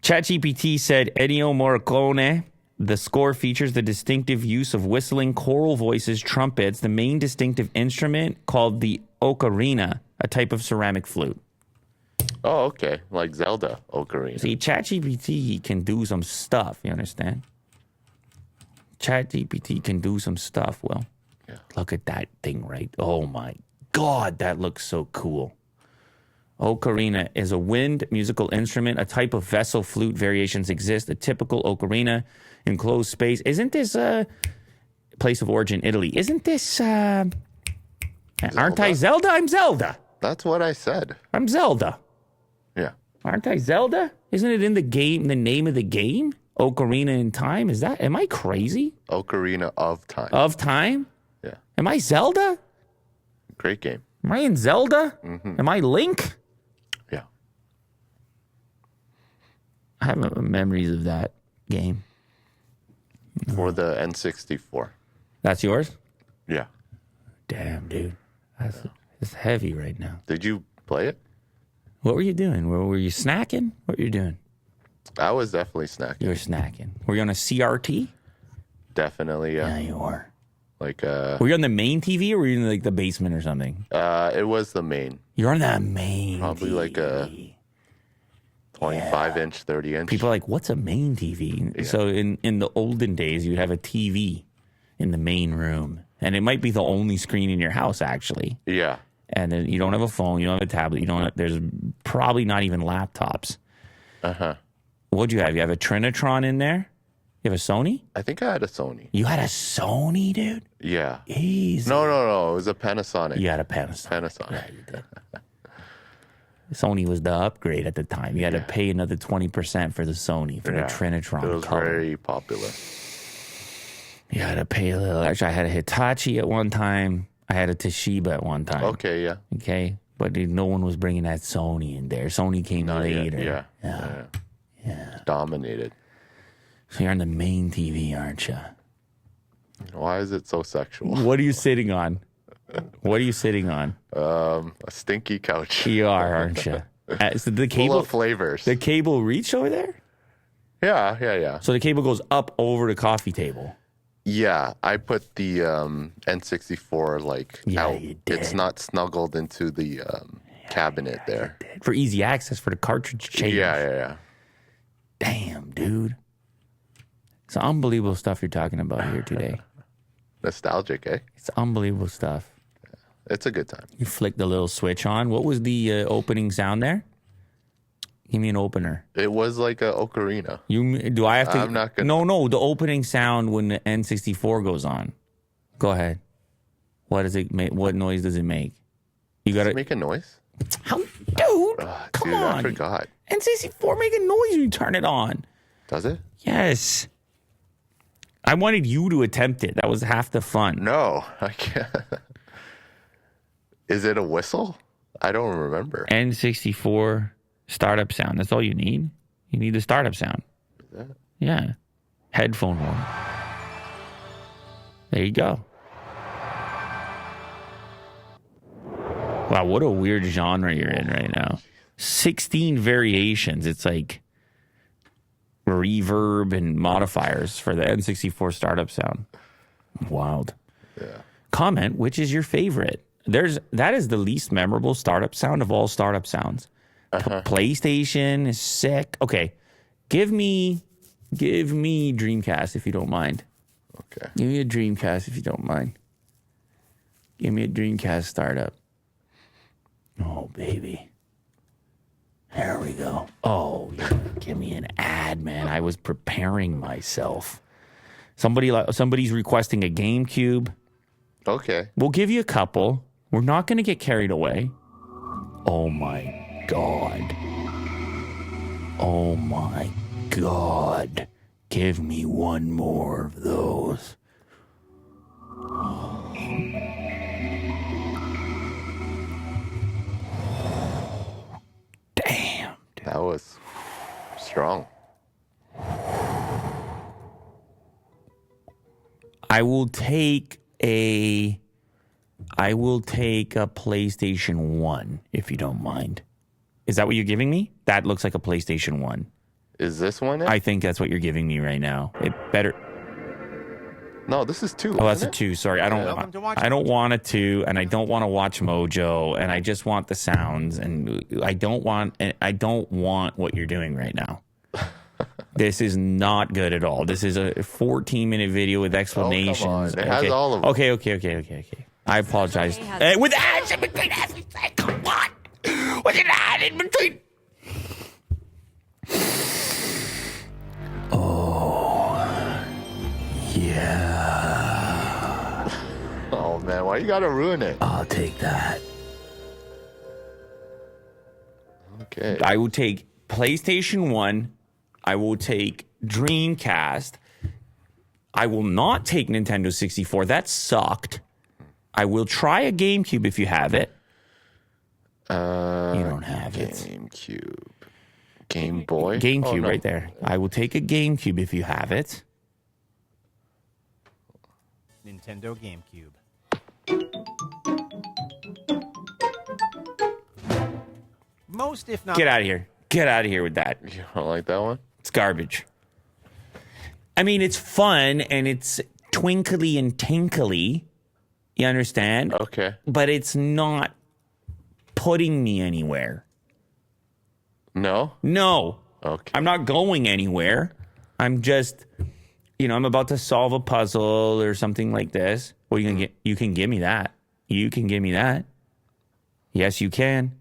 ChatGPT said Ennio Morricone. The score features the distinctive use of whistling, choral voices, trumpets, the main distinctive instrument called the ocarina, a type of ceramic flute. Oh, okay. Like Zelda ocarina. See, ChatGPT can do some stuff, you understand? ChatGPT can do some stuff, Will. Yeah. Look at that thing, right? Oh, my God, that looks so cool. Ocarina is a wind musical instrument, a type of vessel flute. Variations exist. A typical ocarina, enclosed space. Isn't this place of origin, Italy? Isn't this, aren't I Zelda? I'm Zelda. That's what I said. I'm Zelda. Yeah. Aren't I Zelda? Isn't it in the game, the name of the game? Ocarina in Time? Am I crazy? Ocarina of Time. Of Time? Yeah. Am I Zelda? Great game. Am I in Zelda? Mm-hmm. Am I Link? Yeah. I have memories of that game. For the N64. That's yours? Yeah. Damn, dude. It's heavy right now. Did you play it? What were you doing? Were you snacking? What were you doing? I was definitely snacking. You were snacking. Were you on a CRT? Definitely, yeah. Yeah, you were. Like, were you on the main TV or were you in like the basement or something? It was the main. You're on the main Probably TV. like a 25-inch, 30-inch. People are like, what's a main TV? Yeah. So in the olden days, you'd have a TV in the main room. And it might be the only screen in your house, actually. Yeah. And then you don't have a phone, you don't have a tablet, there's probably not even laptops. Uh-huh. What'd you have? You have a Trinitron in there? You have a Sony? I think I had a Sony. You had a Sony, dude? Yeah. Easy. No. It was a Panasonic. You had a Panasonic. Panasonic. Yeah, you did. Sony was the upgrade at the time. You had to pay another 20% for the Sony, for the Trinitron. It was color. very popular. You had to pay a little. Actually, I had a Hitachi at one time. I had a Toshiba at one time. Okay, yeah. Okay? But no one was bringing that Sony in there. Sony came later. Yeah. Dominated. So you're on the main TV, aren't you? Why is it so sexual? What are you sitting on? What are you sitting on? A stinky couch. You are, aren't you? So the cable, Full of flavors. The cable reach over there? Yeah. So the cable goes up over the coffee table. Yeah, I put the N64 out. You did. It's not snuggled into the cabinet there. For easy access for the cartridge change. Yeah. Damn, dude. It's unbelievable stuff you're talking about here today. Nostalgic, eh? It's unbelievable stuff. It's a good time. You flick the little switch on. What was the opening sound there? Give me an opener. It was like a ocarina. Do I have to? I'm not gonna. No. The opening sound when the N64 goes on. Go ahead. What does it make? What noise does it make? You got to make a noise. How, dude? Come on. I forgot. N64 make a noise when you turn it on. Does it? Yes. I wanted you to attempt it. That was half the fun. No, I can't. Is it a whistle? I don't remember. N64 startup sound. That's all you need. You need the startup sound. Is that? Yeah. Headphone one. There you go. Wow, what a weird genre you're in right now. 16 variations. It's like reverb and modifiers for the N64 startup sound. Wild. Yeah. Comment, which is your favorite? That is the least memorable startup sound of all startup sounds. PlayStation is sick. Okay. Give me Dreamcast if you don't mind. Okay. Give me a Dreamcast if you don't mind. Give me a Dreamcast startup. Oh, baby. There we go. Oh, give me an ad, man. I was preparing myself. Somebody's requesting a GameCube. Okay. We'll give you a couple. We're not going to get carried away. Oh, my God. Oh, my God. Give me one more of those. Damn. Dude. That was strong. I will take a PlayStation 1 if you don't mind. Is that what you're giving me? That looks like a PlayStation 1. Is this one it? I think that's what you're giving me right now. It better. No, this is 2. Oh, that's a isn't it? 2. Sorry, I don't. Welcome to Watch I don't Mojo. want a 2, and I don't want to watch Mojo, and I just want the sounds, and I don't want what you're doing right now. This is not good at all. This is a 14-minute video with explanations. Oh, come on. It has all of them. Okay. I apologize. With ads in between everything. Come on. With an ad in between. Yeah. Oh, man. Why you got to ruin it? I'll take that. Okay. I will take PlayStation 1. I will take Dreamcast. I will not take Nintendo 64. That sucked. I will try a GameCube if you have it. You don't have it. GameCube. Game Boy? GameCube Oh, no. right there. I will take a GameCube if you have it. Nintendo GameCube. Most, if not... Get out of here. Get out of here with that. You don't like that one? It's garbage. I mean, it's fun and it's twinkly and tinkly. You understand? Okay. But it's not putting me anywhere. No? No. Okay. I'm not going anywhere. I'm just, I'm about to solve a puzzle or something like this. Well, you can give me that. You can give me that. Yes, you can.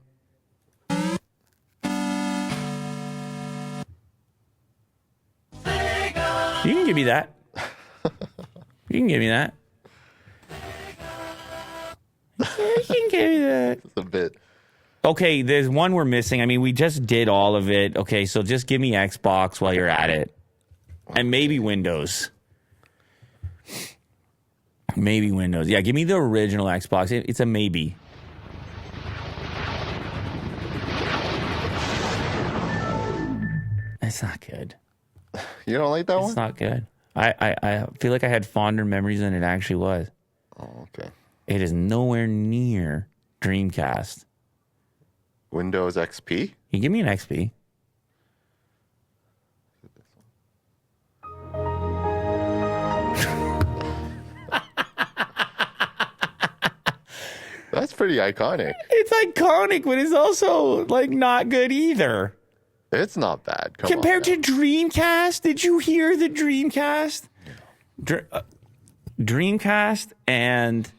You can give me that. You can give me that. You can give me that. It's a bit. Okay, there's one we're missing. I mean, we just did all of it. Okay, so just give me Xbox while you're at it. And maybe Windows. Maybe Windows. Yeah, give me the original Xbox. It's a maybe. It's not good. You don't like that It's one? not good. I feel like I had fonder memories than it actually was. Oh, okay. It is nowhere near Dreamcast. Windows XP? You give me an XP. That's pretty iconic. It's iconic, but it's also like not good either. It's not bad. Come Compared on to Dreamcast, did you hear the Dreamcast? Dreamcast and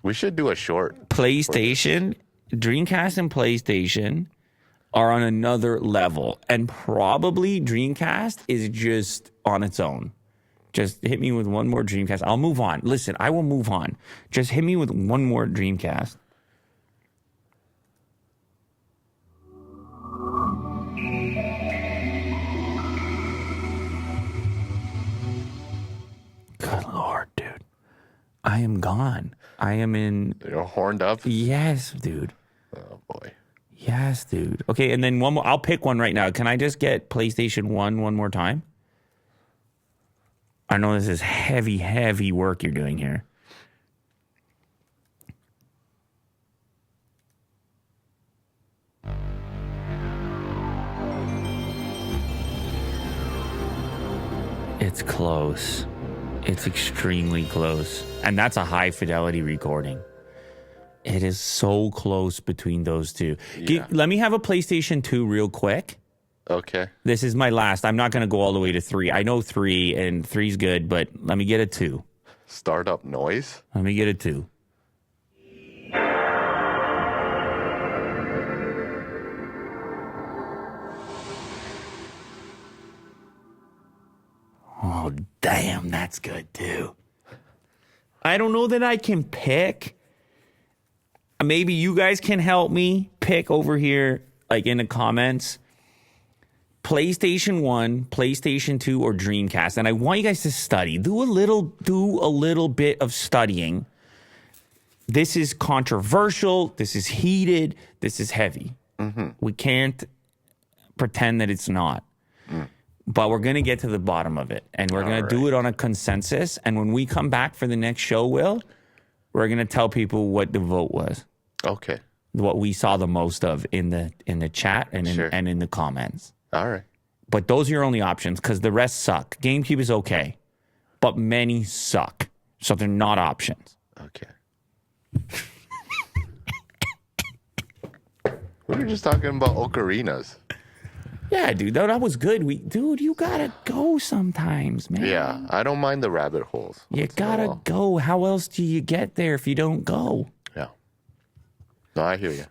We should do a short. PlayStation, Dreamcast and PlayStation are on another level. And probably Dreamcast is just on its own. Just hit me with one more Dreamcast. I'll move on. Listen, I will move on. Just hit me with one more Dreamcast. Good Lord, dude. I am gone. I am in. You're horned up? Yes, dude. Oh, boy. Yes, dude. Okay, and then one more. I'll pick one right now. Can I just get PlayStation 1 more time? I know this is heavy, heavy work you're doing here. It's close. It's extremely close. And that's a high fidelity recording. It is so close between those two. Yeah. Let me have a PlayStation 2 real quick. Okay. This is my last. I'm not going to go all the way to 3. I know 3, and 3's good, but let me get a 2. Startup noise? Let me get a 2. Oh, damn, that's good too. I don't know that I can pick. Maybe you guys can help me pick over here, like in the comments. PlayStation 1, PlayStation 2, or Dreamcast. And I want you guys to study. Do a little bit of studying. This is controversial. This is heated. This is heavy. Mm-hmm. We can't pretend that it's not. But we're going to get to the bottom of it. And we're going to do it on a consensus. And when we come back for the next show, Will, we're going to tell people what the vote was. Okay. What we saw the most of in the chat and in the comments. All right. But those are your only options because the rest suck. GameCube is okay, but many suck. So they're not options. Okay. We were just talking about ocarinas. Yeah, dude, that was good. Dude, you gotta go sometimes, man. Yeah, I don't mind the rabbit holes. You once in a gotta while. go. How else do you get there if you don't go? Yeah. No, I hear you.